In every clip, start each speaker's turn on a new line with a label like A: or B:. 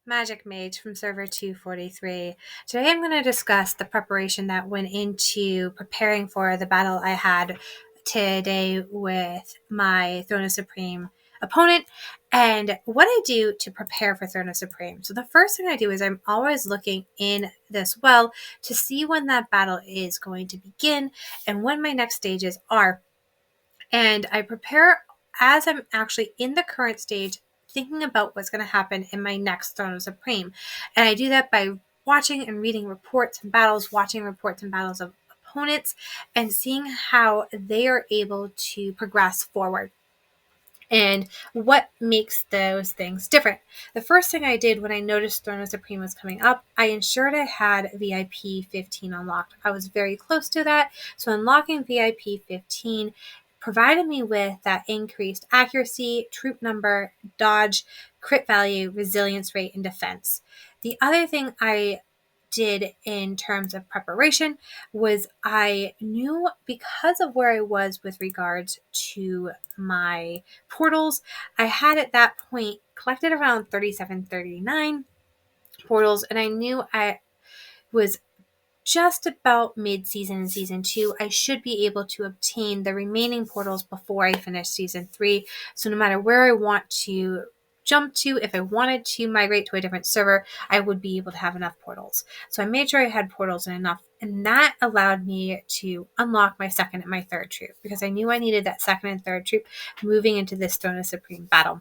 A: Magic Mage from server 243. Today I'm going to discuss the preparation that went into preparing for the battle I had today with my Throne of Supreme opponent and what I do to prepare for Throne of Supreme. So the first thing I do is I'm always looking in this well to see when that battle is going to begin and when my next stages are. And I prepare as I'm actually in the current stage, thinking about what's going to happen in my next Throne of Supreme. And I do that by watching and reading reports and battles, watching reports and battles of opponents, and seeing how they are able to progress forward and what makes those things different. The first thing I did when I noticed Throne of Supreme was coming up, I ensured I had VIP 15 unlocked. I was very close to that, so unlocking VIP 15 provided me with that increased accuracy, troop number, dodge, crit value, resilience rate, and defense. The other thing I did in terms of preparation was I knew, because of where I was with regards to my portals, I had at that point collected around 39 portals, and I knew I was just about mid-season in season 2. I should be able to obtain the remaining portals before I finish season 3. So no matter where I want to jump to, if I wanted to migrate to a different server, I would be able to have enough portals. So I made sure I had portals and enough, and that allowed me to unlock my second and my third troop, because I knew I needed that second and third troop moving into this Throne of Supreme battle.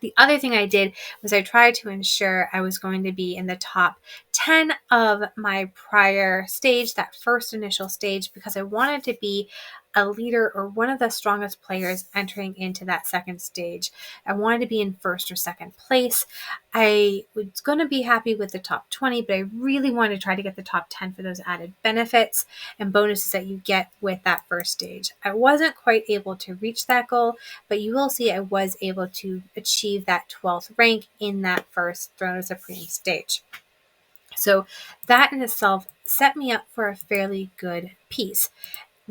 A: The other thing I did was I tried to ensure I was going to be in the top 10 of my prior stage, that first initial stage, because I wanted to be a leader or one of the strongest players entering into that second stage. I wanted to be in first or second place. I was going to be happy with the top 20, but I really wanted to try to get the top 10 for those added benefits and bonuses that you get with that first stage. I wasn't quite able to reach that goal, but you will see I was able to achieve that 12th rank in that first Throne of Supreme stage. So that in itself set me up for a fairly good piece.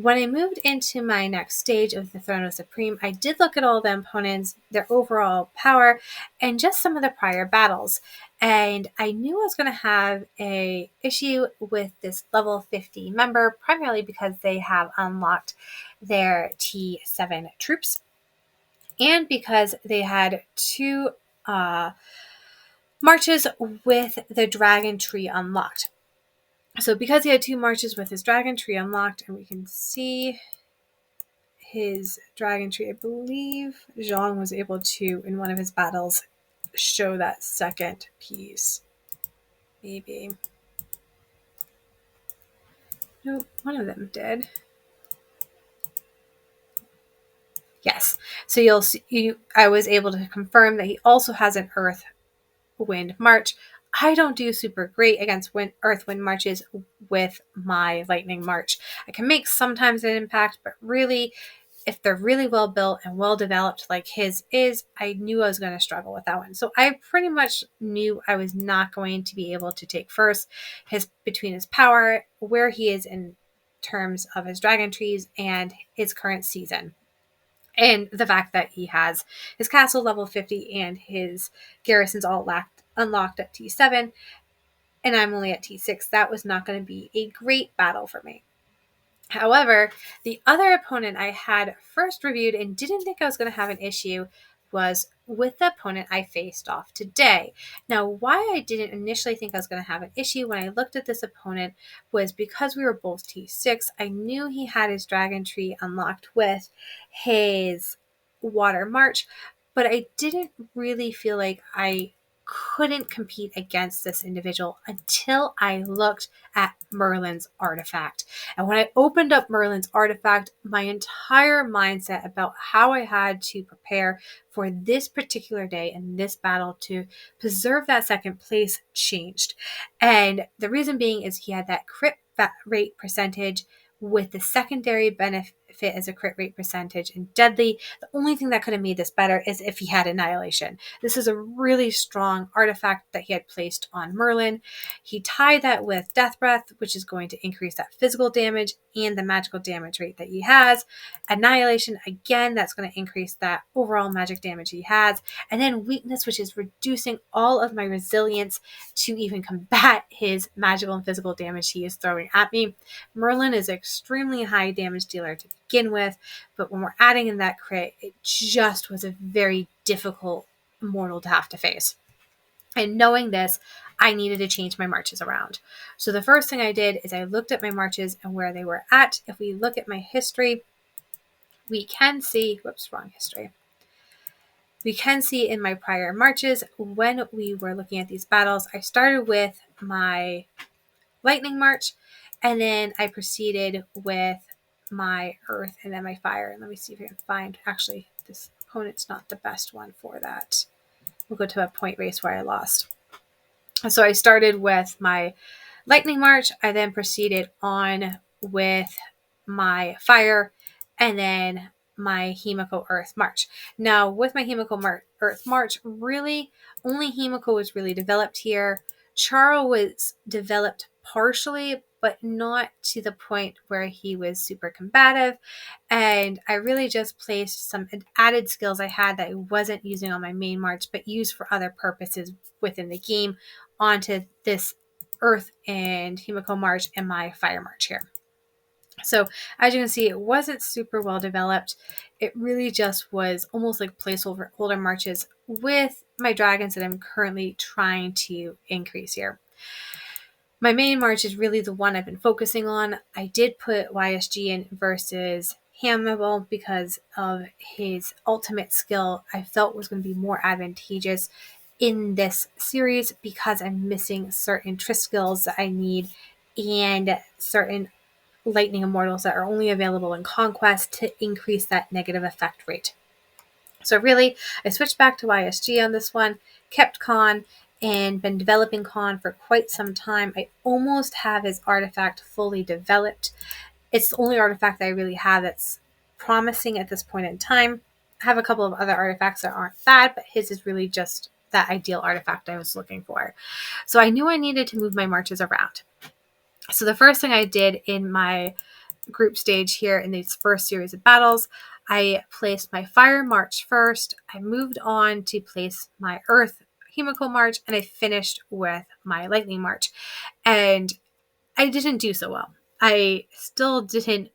A: When I moved into my next stage of the Throne of Supreme, I did look at all the opponents, their overall power, and just some of the prior battles. And I knew I was going to have a issue with this level 50 member, primarily because they have unlocked their T7 troops, and because they had two marches with the dragon tree unlocked. So because he had two marches with his dragon tree unlocked, and we can see his dragon tree, I believe Zhang was able to, in one of his battles, show that second piece. Maybe. No, one of them did. Yes. So you'll see, I was able to confirm that he also has an Earth Wind March. I don't do super great against Earth Wind Marches with my Lightning March. I can make sometimes an impact, but really, if they're really well built and well developed like his is, I knew I was going to struggle with that one. So I pretty much knew I was not going to be able to take first between his power, where he is in terms of his dragon trees, and his current season. And the fact that he has his castle level 50 and his garrisons all unlocked at T7, and I'm only at T6, that was not going to be a great battle for me. However, the other opponent I had first reviewed and didn't think I was going to have an issue was with the opponent I faced off today. Now, why I didn't initially think I was going to have an issue when I looked at this opponent was because we were both T6. I knew he had his dragon tree unlocked with his water march, but I didn't really feel like I couldn't compete against this individual until I looked at Merlin's artifact. And when I opened up Merlin's artifact, my entire mindset about how I had to prepare for this particular day and this battle to preserve that second place changed. And the reason being is he had that crit rate percentage with the secondary benefit fit as a crit rate percentage in Deadly. The only thing that could have made this better is if he had Annihilation. This is a really strong artifact that he had placed on Merlin. He tied that with Death Breath, which is going to increase that physical damage and the magical damage rate that he has. Annihilation, again, that's going to increase that overall magic damage he has. And then Weakness, which is reducing all of my resilience to even combat his magical and physical damage he is throwing at me. Merlin is an extremely high damage dealer to begin with, but when we're adding in that crit, it just was a very difficult mortal to have to face. And knowing this, I needed to change my marches around. So the first thing I did is I looked at my marches and where they were at. If we look at my history, we can see, wrong history. We can see in my prior marches, when we were looking at these battles, I started with my lightning march, and then I proceeded with my earth and then my fire. And let me see if I can find, actually, this opponent's not the best one for that. We'll go to a point race where I lost. So I started with my lightning march. I then proceeded on with my fire and then my Himiko Earth March. Now, with my Himiko Earth March, really, only Himiko was really developed here. Charo was developed partially, but not to the point where he was super combative. And I really just placed some added skills I had that I wasn't using on my main march, but used for other purposes within the game onto this Earth and Himiko March and my Fire March here. So as you can see, it wasn't super well developed. It really just was almost like placeholder marches with my dragons that I'm currently trying to increase here. My main march is really the one I've been focusing on. I did put YSG in versus Hannibal because of his ultimate skill. I felt was going to be more advantageous in this series because I'm missing certain Triss skills that I need and certain lightning immortals that are only available in Conquest to increase that negative effect rate. So really, I switched back to YSG on this one, kept Khan, and been developing Khan for quite some time. I almost have his artifact fully developed. It's the only artifact that I really have that's promising at this point in time. I have a couple of other artifacts that aren't bad, but his is really just that ideal artifact I was looking for. So I knew I needed to move my marches around. So the first thing I did in my group stage here in these first series of battles, I placed my Fire March first. I moved on to place my Earth Himiko March, and I finished with my Lightning March. And I didn't do so well. I still didn't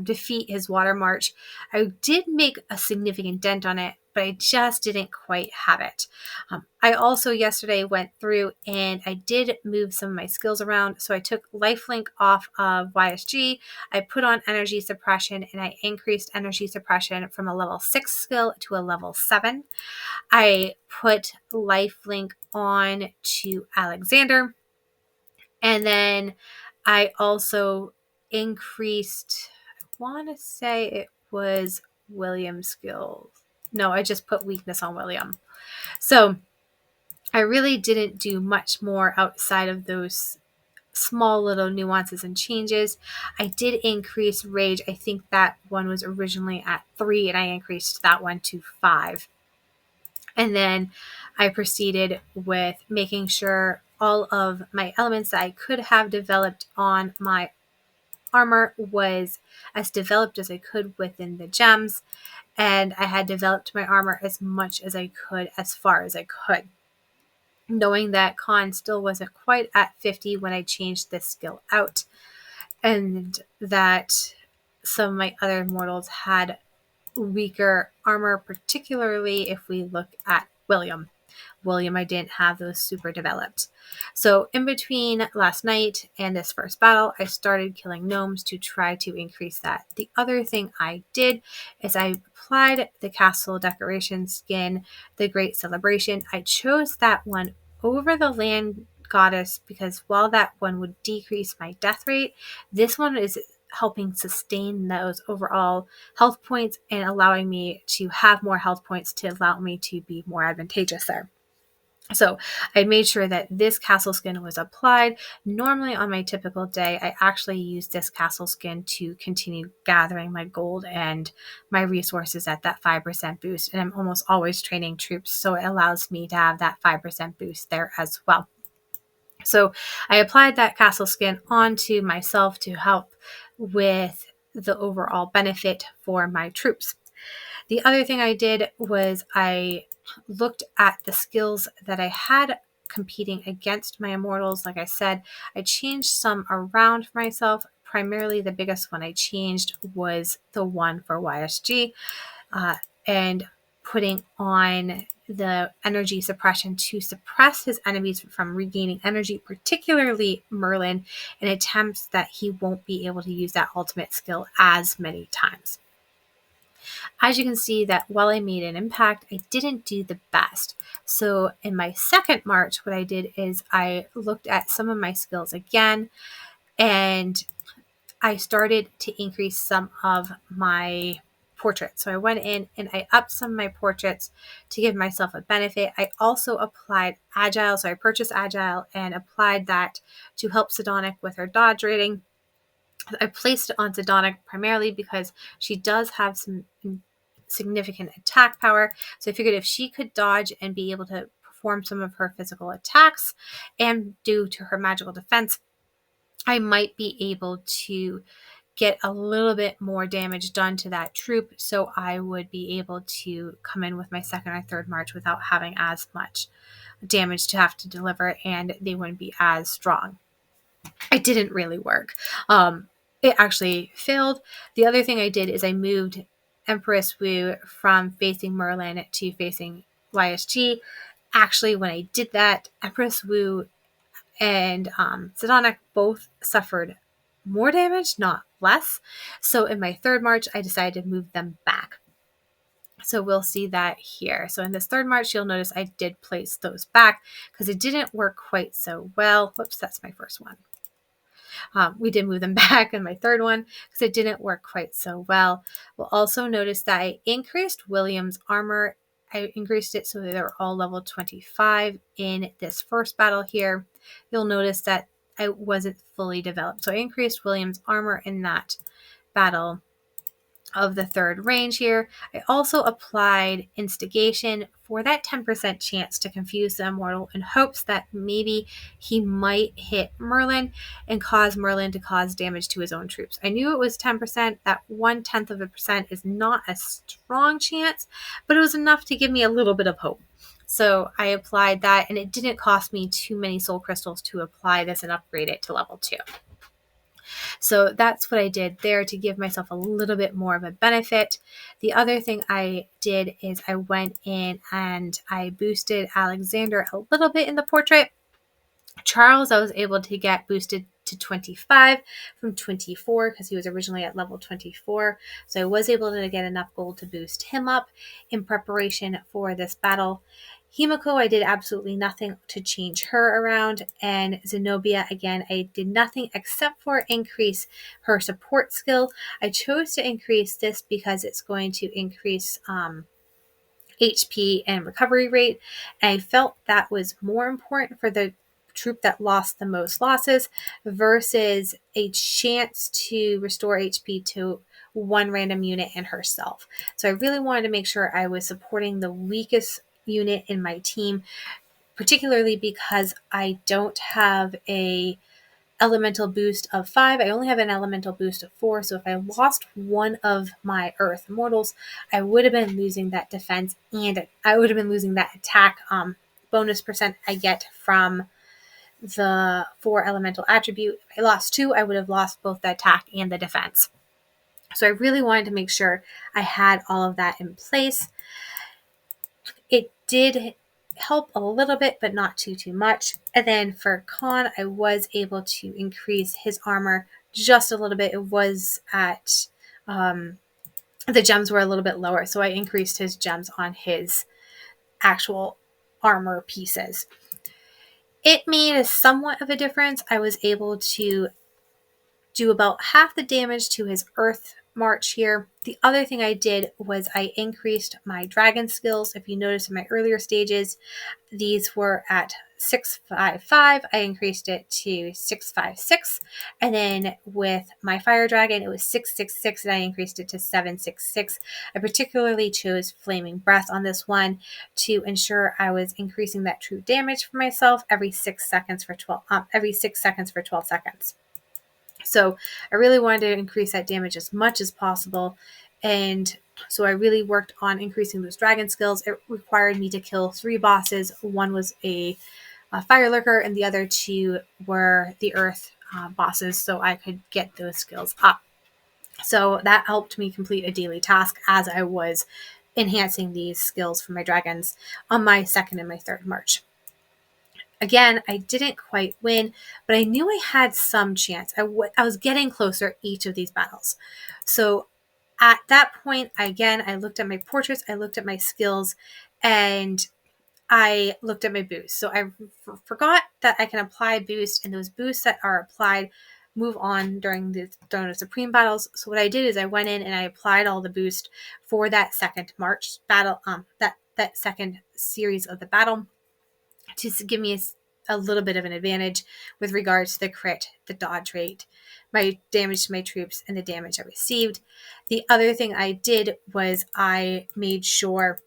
A: defeat his Water March. I did make a significant dent on it, but I just didn't quite have it. I also yesterday went through and I did move some of my skills around. So I took Lifelink off of YSG. I put on Energy Suppression and I increased Energy Suppression from a level 6 skill to a level 7. I put Lifelink on to Alexander. And then I also increased, I want to say it was William's skills. No, I just put weakness on William. So I really didn't do much more outside of those small little nuances and changes. I did increase rage. I think that one was originally at 3 and I increased that one to 5. And then I proceeded with making sure all of my elements that I could have developed on my armor was as developed as I could within the gems. And I had developed my armor as much as I could, as far as I could. Knowing that Khan still wasn't quite at 50 when I changed this skill out. And that some of my other mortals had weaker armor, particularly if we look at William. I didn't have those super developed. So in between last night and this first battle, I started killing gnomes to try to increase that. The other thing I did is I applied the castle decoration skin, the Great Celebration. I chose that one over the Land Goddess because while that one would decrease my death rate, this one is helping sustain those overall health points and allowing me to have more health points to allow me to be more advantageous there. So I made sure that this castle skin was applied. Normally on my typical day, I actually use this castle skin to continue gathering my gold and my resources at that 5% boost. And I'm almost always training troops, so it allows me to have that 5% boost there as well. So I applied that castle skin onto myself to help with the overall benefit for my troops. The other thing I did was I looked at the skills that I had competing against my immortals. Like I said, I changed some around for myself. Primarily, the biggest one I changed was the one for YSG, uh, and putting on the energy suppression to suppress his enemies from regaining energy, particularly Merlin, in attempts that he won't be able to use that ultimate skill as many times. As you can see, that while I made an impact, I didn't do the best. So in my second march, what I did is I looked at some of my skills again, and I started to increase some of my portraits. So I went in and I upped some of my portraits to give myself a benefit. I also applied Agile. So I purchased Agile and applied that to help Sidonic with her dodge rating. I placed it on Zidonic primarily because she does have some significant attack power. So I figured if she could dodge and be able to perform some of her physical attacks and due to her magical defense, I might be able to get a little bit more damage done to that troop. So I would be able to come in with my second or third march without having as much damage to have to deliver, and they wouldn't be as strong. It didn't really work. It actually failed. The other thing I did is I moved Empress Wu from facing Merlin to facing YSG. Actually, when I did that, Empress Wu and Zidonic both suffered more damage, not less. So in my third march, I decided to move them back. So we'll see that here. So in this third march, you'll notice I did place those back because it didn't work quite so well. Whoops, that's my first one. We did move them back in my third one because it didn't work quite so well. We'll also notice that I increased William's armor. I increased it so that they're all level 25 in this first battle here. You'll notice that I wasn't fully developed. So I increased William's armor in that battle of the third range here. I also applied instigation for that 10% chance to confuse the immortal in hopes that maybe he might hit Merlin and cause Merlin to cause damage to his own troops. I knew it was 10%. That 0.1% is not a strong chance, but it was enough to give me a little bit of hope. So I applied that, and it didn't cost me too many soul crystals to apply this and upgrade it to level 2. So that's what I did there to give myself a little bit more of a benefit. The other thing I did is I went in and I boosted Alexander a little bit in the portrait. Charles, I was able to get boosted to 25 from 24 because he was originally at level 24. So I was able to get enough gold to boost him up in preparation for this battle. Himiko, I did absolutely nothing to change her around. And Zenobia, again, I did nothing except for increase her support skill. I chose to increase this because it's going to increase HP and recovery rate. And I felt that was more important for the troop that lost the most losses versus a chance to restore HP to one random unit and herself. So I really wanted to make sure I was supporting the weakest unit in my team, particularly because I don't have a elemental boost of 5. I only have an elemental boost of 4. So if I lost one of my Earth Immortals, I would have been losing that defense and I would have been losing that attack bonus percent I get from the 4 elemental attribute. If I lost 2, I would have lost both the attack and the defense. So I really wanted to make sure I had all of that in place. It did help a little bit, but not too much. And then for Khan, I was able to increase his armor just a little bit. It was at the gems were a little bit lower, so I increased his gems on his actual armor pieces. It made a somewhat of a difference. I was able to do about half the damage to his Earth march here. The other thing I did was I increased my dragon skills. If you notice in my earlier stages, these were at 655. I increased it to 656. And then with my fire dragon, it was 666 and I increased it to 766. I particularly chose flaming breath on this one to ensure I was increasing that true damage for myself every 6 seconds for 12 seconds. So I really wanted to increase that damage as much as possible. And so I really worked on increasing those dragon skills. It required me to kill 3 bosses. One was a fire lurker, and the other 2 were the earth bosses, so I could get those skills up. So that helped me complete a daily task as I was enhancing these skills for my dragons on my second and my third march. Again, I didn't quite win, but I knew I had some chance. I was getting closer each of these battles. So at that point, I looked at my portraits, I looked at my skills, and I looked at my boost. So I forgot that I can apply boost, and those boosts that are applied move on during the Throne of Supreme battles. So what I did is I went in and I applied all the boost for that second march battle, that second series of the battle, to give me a little bit of an advantage with regards to the crit, the dodge rate, my damage to my troops, and the damage I received. The other thing I did was I made sure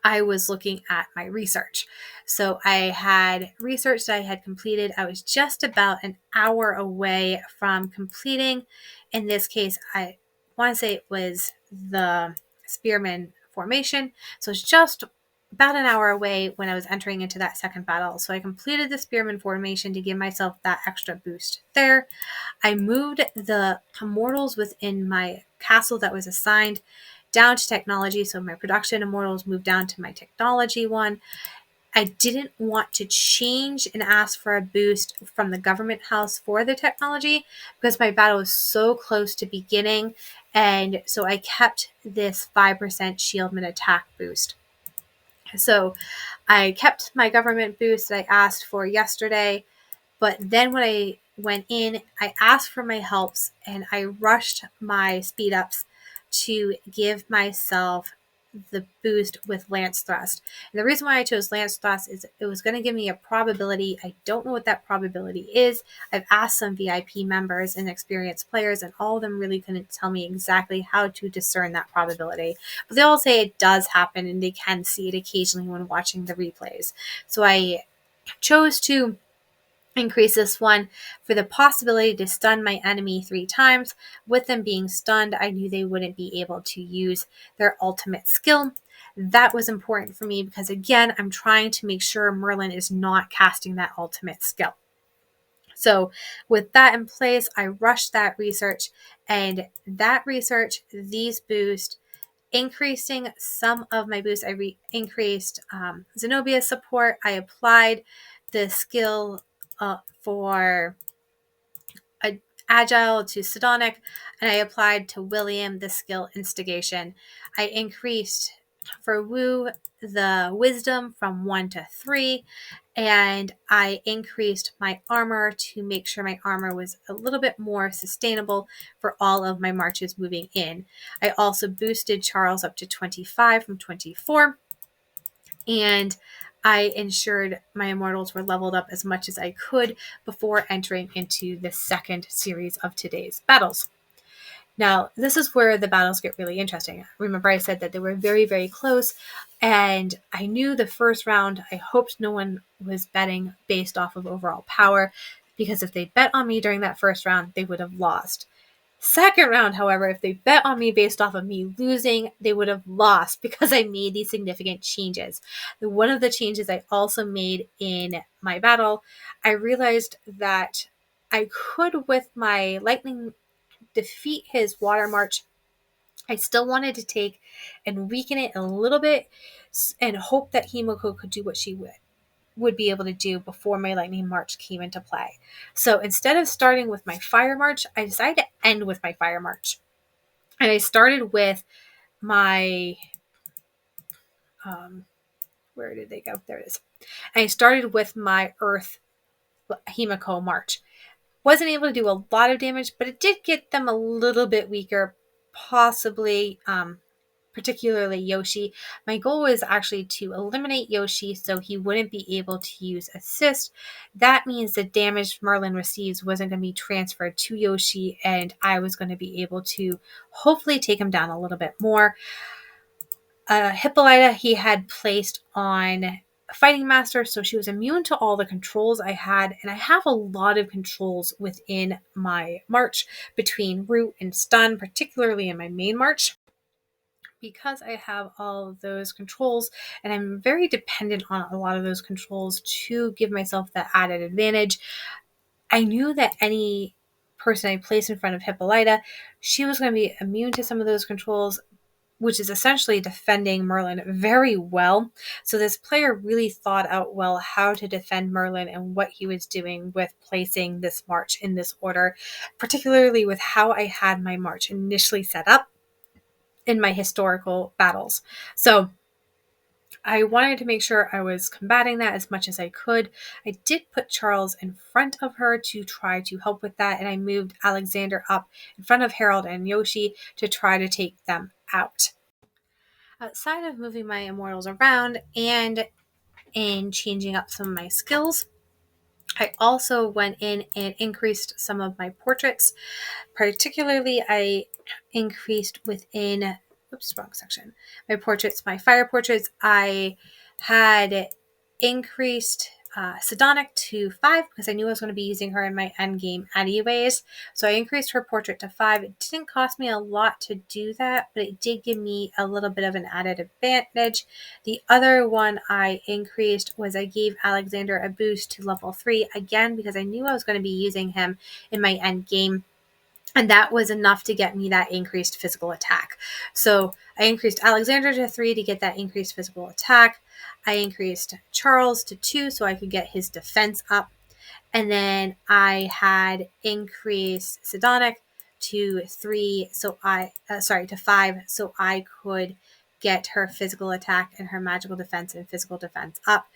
A: I was looking at my research. So I had research that I had completed. I was just about an hour away from completing. In this case, I want to say it was the Spearman formation. So it's just about an hour away when I was entering into that second battle. So I completed the Spearman formation to give myself that extra boost there. I moved the immortals within my castle that was assigned down to technology. So my production immortals moved down to my technology one. I didn't want to change and ask for a boost from the government house for the technology because my battle was so close to beginning. And so I kept this 5% shieldman attack boost. So I kept my government boost that I asked for yesterday. But then when I went in, I asked for my helps and I rushed my speed ups to give myself the boost with Lance Thrust. And the reason why I chose Lance Thrust is it was going to give me a probability. I don't know what that probability is. I've asked some VIP members and experienced players, and all of them really couldn't tell me exactly how to discern that probability. But they all say it does happen and they can see it occasionally when watching the replays. So I chose to increase this one for the possibility to stun my enemy 3 times. With them being stunned, I knew they wouldn't be able to use their ultimate skill. That was important for me because, again, I'm trying to make sure Merlin is not casting that ultimate skill. So with that in place, I rushed that research, and that research, these boosts, increasing some of my boosts. I increased Zenobia support. I applied the skill for Agile to Sidonic, and I applied to William the skill Instigation. I increased for Wu the Wisdom from 1 to 3, and I increased my armor to make sure my armor was a little bit more sustainable for all of my marches moving in. I also boosted Charles up to 25 from 24, and I ensured my immortals were leveled up as much as I could before entering into the second series of today's battles. Now, this is where the battles get really interesting. Remember, I said that they were very, very close, and I knew the first round, I hoped no one was betting based off of overall power, because if they bet on me during that first round, they would have lost. Second round, however, if they bet on me based off of me losing, they would have lost because I made these significant changes. One of the changes I also made in my battle, I realized that I could, with my lightning, defeat his water march. I still wanted to take and weaken it a little bit and hope that Himiko could do what she would be able to do before my lightning march came into play. So instead of starting with my fire march, I decided to end with my fire march. And I started with my, where did they go? There it is. And I started with my earth Himiko march. Wasn't able to do a lot of damage, but it did get them a little bit weaker. possibly particularly Yoshi. My goal was actually to eliminate Yoshi so he wouldn't be able to use assist. That means the damage Merlin receives wasn't going to be transferred to Yoshi, and I was going to be able to hopefully take him down a little bit more. Hippolyta he had placed on Fighting Master, so she was immune to all the controls I had, and I have a lot of controls within my march between root and stun, particularly in my main march. Because I have all of those controls and I'm very dependent on a lot of those controls to give myself that added advantage, I knew that any person I placed in front of Hippolyta, she was going to be immune to some of those controls, which is essentially defending Merlin very well. So this player really thought out well how to defend Merlin and what he was doing with placing this march in this order, particularly with how I had my march initially set up in my historical battles. So I wanted to make sure I was combating that as much as I could. I did put Charles in front of her to try to help with that, and I moved Alexander up in front of Harold and Yoshi to try to take them out. Outside of moving my immortals around and in changing up some of my skills, I also went in and increased some of my portraits. Particularly, I increased within, wrong section, my portraits, my fire portraits. I had increased Sidonic to 5 because I knew I was going to be using her in my end game anyways. So I increased her portrait to 5. It didn't cost me a lot to do that, but it did give me a little bit of an added advantage. The other one I increased was I gave Alexander a boost to level 3 again because I knew I was going to be using him in my end game. And that was enough to get me that increased physical attack. So I increased Alexander to 3 to get that increased physical attack. I increased Charles to 2 so I could get his defense up. And then I had increased Sidonic to 3, to 5, so I could get her physical attack and her magical defense and physical defense up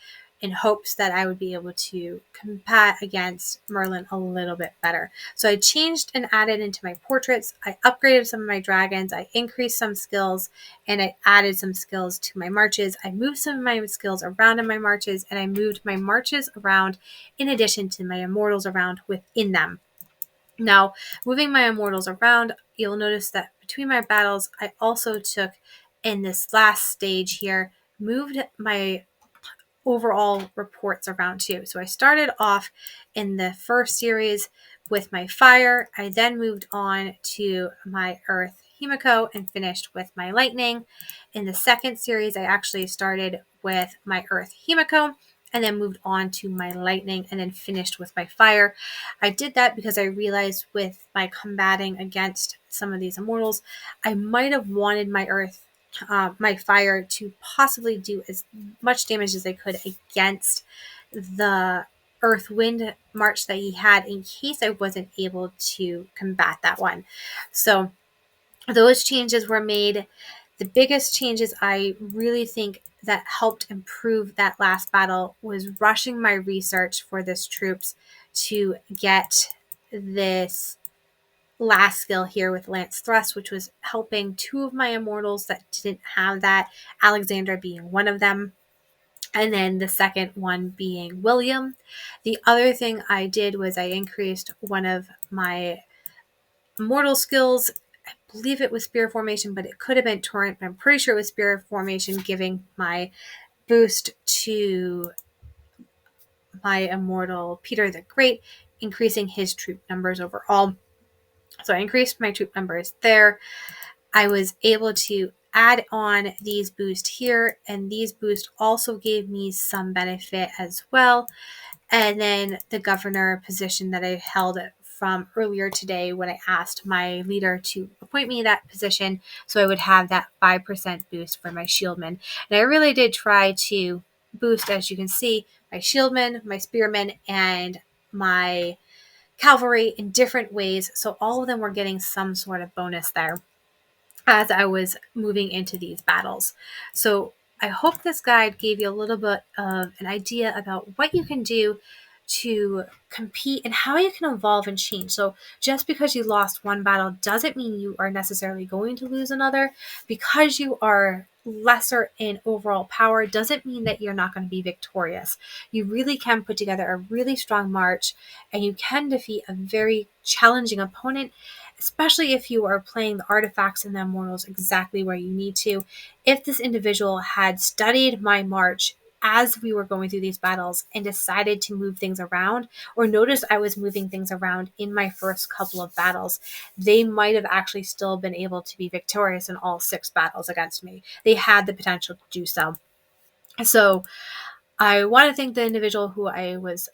A: in hopes that I would be able to combat against Merlin a little bit better. So I changed and added into my portraits. I upgraded some of my dragons. I increased some skills and I added some skills to my marches. I moved some of my skills around in my marches and I moved my marches around in addition to my immortals around within them. Now, moving my immortals around, you'll notice that between my battles, I also took in this last stage here, moved my overall reports around too. So I started off in the first series with my fire. I then moved on to my earth Himiko and finished with my lightning. In the second series, I actually started with my earth Himiko and then moved on to my lightning and then finished with my fire. I did that because I realized with my combating against some of these immortals, I might have wanted my earth my fire to possibly do as much damage as I could against the earth wind march that he had in case I wasn't able to combat that one. So those changes were made. The biggest changes I really think that helped improve that last battle was rushing my research for this troops to get this last skill here with Lance Thrust, which was helping 2 of my immortals that didn't have that, Alexandra being one of them, and then the second one being William. The other thing I did was I increased one of my immortal skills. I believe it was Spear Formation, but it could have been Torrent, but I'm pretty sure it was Spear Formation, giving my boost to my immortal Peter the Great, increasing his troop numbers overall. So I increased my troop numbers there. I was able to add on these boosts here, and these boosts also gave me some benefit as well. And then the governor position that I held from earlier today when I asked my leader to appoint me that position so I would have that 5% boost for my shieldmen. And I really did try to boost, as you can see, my shieldmen, my spearmen, and my cavalry in different ways. So all of them were getting some sort of bonus there as I was moving into these battles. So I hope this guide gave you a little bit of an idea about what you can do to compete and how you can evolve and change. So just because you lost one battle doesn't mean you are necessarily going to lose another. Because you are lesser in overall power doesn't mean that you're not going to be victorious. You really can put together a really strong march, and you can defeat a very challenging opponent, especially if you are playing the artifacts and the immortals exactly where you need to. If this individual had studied my march as we were going through these battles and decided to move things around, or noticed I was moving things around in my first couple of battles, they might have actually still been able to be victorious in all 6 battles against me. They had the potential to do so. So I want to thank the individual who I was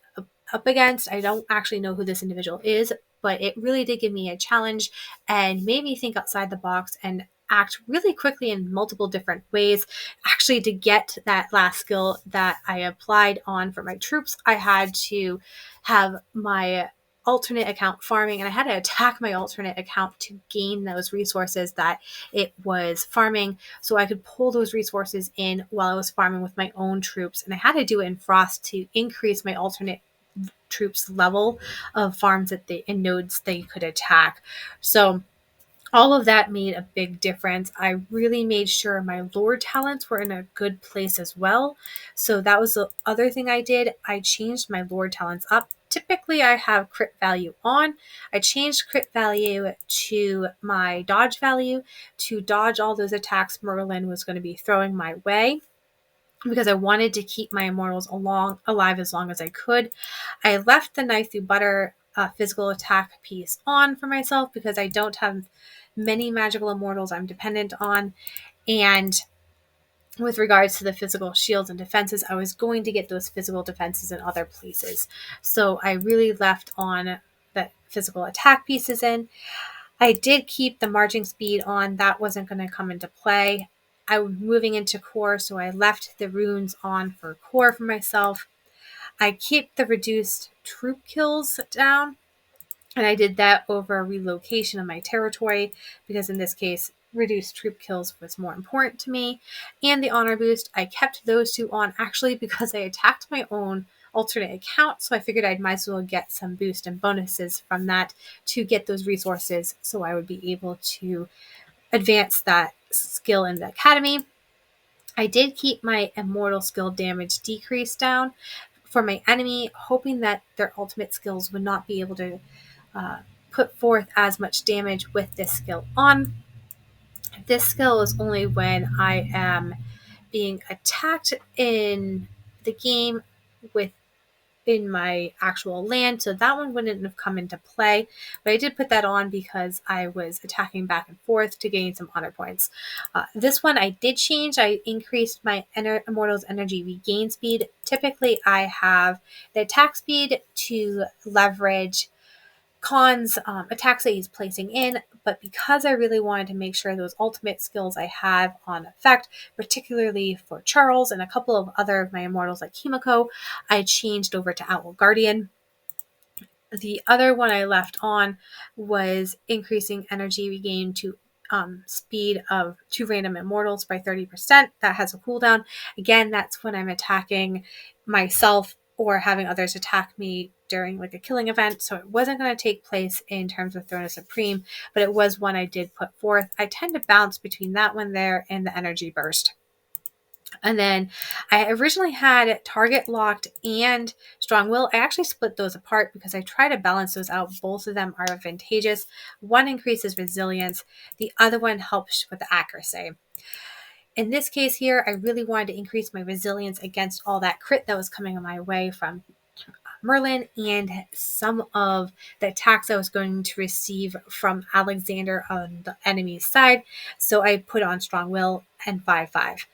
A: up against. I don't actually know who this individual is, but it really did give me a challenge and made me think outside the box and act really quickly in multiple different ways. Actually, to get that last skill that I applied on for my troops, I had to have my alternate account farming, and I had to attack my alternate account to gain those resources that it was farming, so I could pull those resources in while I was farming with my own troops. And I had to do it in Frost to increase my alternate troops level of farms that they and nodes they could attack. So all of that made a big difference. I really made sure my lore talents were in a good place as well. So that was the other thing I did. I changed my lore talents up. Typically, I have crit value on. I changed crit value to my dodge value to dodge all those attacks Merlin was going to be throwing my way, because I wanted to keep my immortals alive as long as I could. I left the knife through butter physical attack piece on for myself because I don't have many magical immortals I'm dependent on. And with regards to the physical shields and defenses, I was going to get those physical defenses in other places. So I really left on the physical attack pieces in. I did keep the marching speed on. That wasn't going to come into play. I was moving into core, so I left the runes on for core for myself. I keep the reduced troop kills down, and I did that over relocation of my territory because in this case, reduced troop kills was more important to me. And the honor boost, I kept those 2 on actually because I attacked my own alternate account, so I figured I might as well get some boost and bonuses from that to get those resources so I would be able to advance that skill in the academy. I did keep my immortal skill damage decrease down for my enemy, hoping that their ultimate skills would not be able to put forth as much damage with this skill on. This skill is only when I am being attacked in the game with in my actual land, so that one wouldn't have come into play, but I did put that on because I was attacking back and forth to gain some honor points. This one I did change. I increased my immortal's energy regain speed. Typically I have the attack speed to leverage Khan's attacks that he's placing in, but because I really wanted to make sure those ultimate skills I have on effect, particularly for Charles and a couple of other of my immortals like Himiko, I changed over to Owl Guardian. The other one I left on was increasing energy regain to speed of 2 random immortals by 30%. That has a cooldown. Again, that's when I'm attacking myself or having others attack me during like a killing event. So it wasn't going to take place in terms of Throne of Supreme, but it was one I did put forth. I tend to bounce between that one there and the energy burst. And then I originally had target locked and strong will. I actually split those apart because I try to balance those out. Both of them are advantageous. One increases resilience. The other one helps with the accuracy. In this case here, I really wanted to increase my resilience against all that crit that was coming my way from Merlin and some of the attacks I was going to receive from Alexander on the enemy's side. So I put on strong will and 5/5.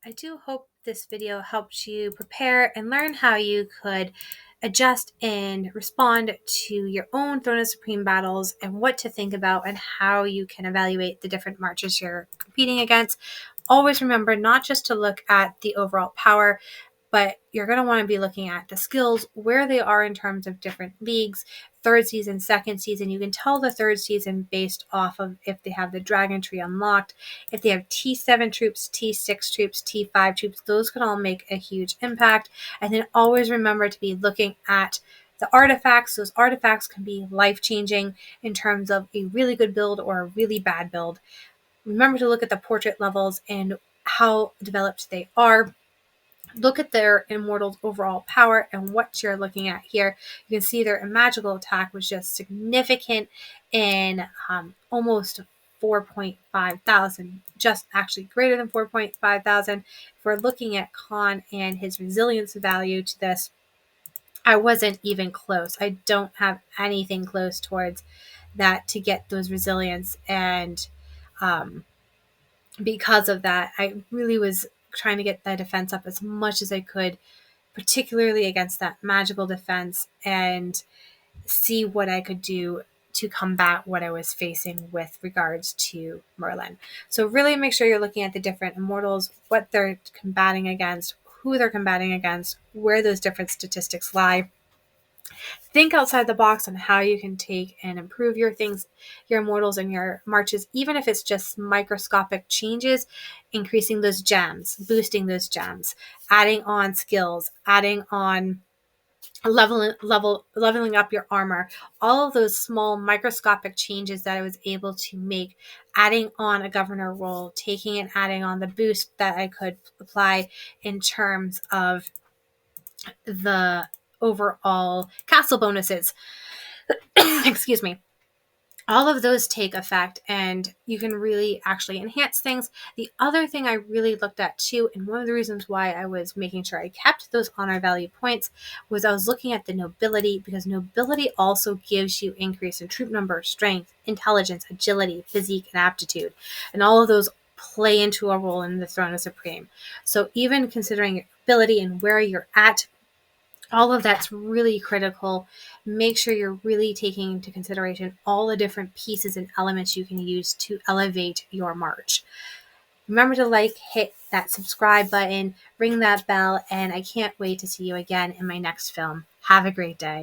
A: I do hope this video helped you prepare and learn how you could adjust and respond to your own Throne of Supreme battles and what to think about and how you can evaluate the different marches you're competing against. Always remember not just to look at the overall power. but you're going to want to be looking at the skills, where they are in terms of different leagues, third season, second season. You can tell the third season based off of if they have the dragon tree unlocked, if they have T7 troops, T6 troops, T5 troops. Those can all make a huge impact. And then always remember to be looking at the artifacts. Those artifacts can be life-changing in terms of a really good build or a really bad build. Remember to look at the portrait levels and how developed they are. Look at their immortals' overall power and what you're looking at here. You can see their magical attack was just significant in almost 4.5 thousand, just actually greater than 4.5 thousand. If we're looking at Khan and his resilience value to this, I wasn't even close. I don't have anything close towards that to get those resilience. And because of that, I really was trying to get that defense up as much as I could, particularly against that magical defense, and see what I could do to combat what I was facing with regards to Merlin. So really make sure you're looking at the different immortals, what they're combating against, who they're combating against, where those different statistics lie. Think outside the box on how you can take and improve your things, your immortals and your marches, even if it's just microscopic changes, increasing those gems, boosting those gems, adding on skills, adding on leveling up your armor. All of those small microscopic changes that I was able to make, adding on a governor role, taking and adding on the boost that I could apply in terms of the overall castle bonuses. Excuse me. All of those take effect, and you can really actually enhance things. The other thing I really looked at too, and one of the reasons why I was making sure I kept those honor value points, was I was looking at the nobility, because nobility also gives you increase in troop number, strength, intelligence, agility, physique, and aptitude. And all of those play into a role in the Throne of Supreme. So even considering your ability and where you're at, all of that's really critical. Make sure you're really taking into consideration all the different pieces and elements you can use to elevate your march. Remember to hit that subscribe button, ring that bell, and I can't wait to see you again in my next film. Have a great day.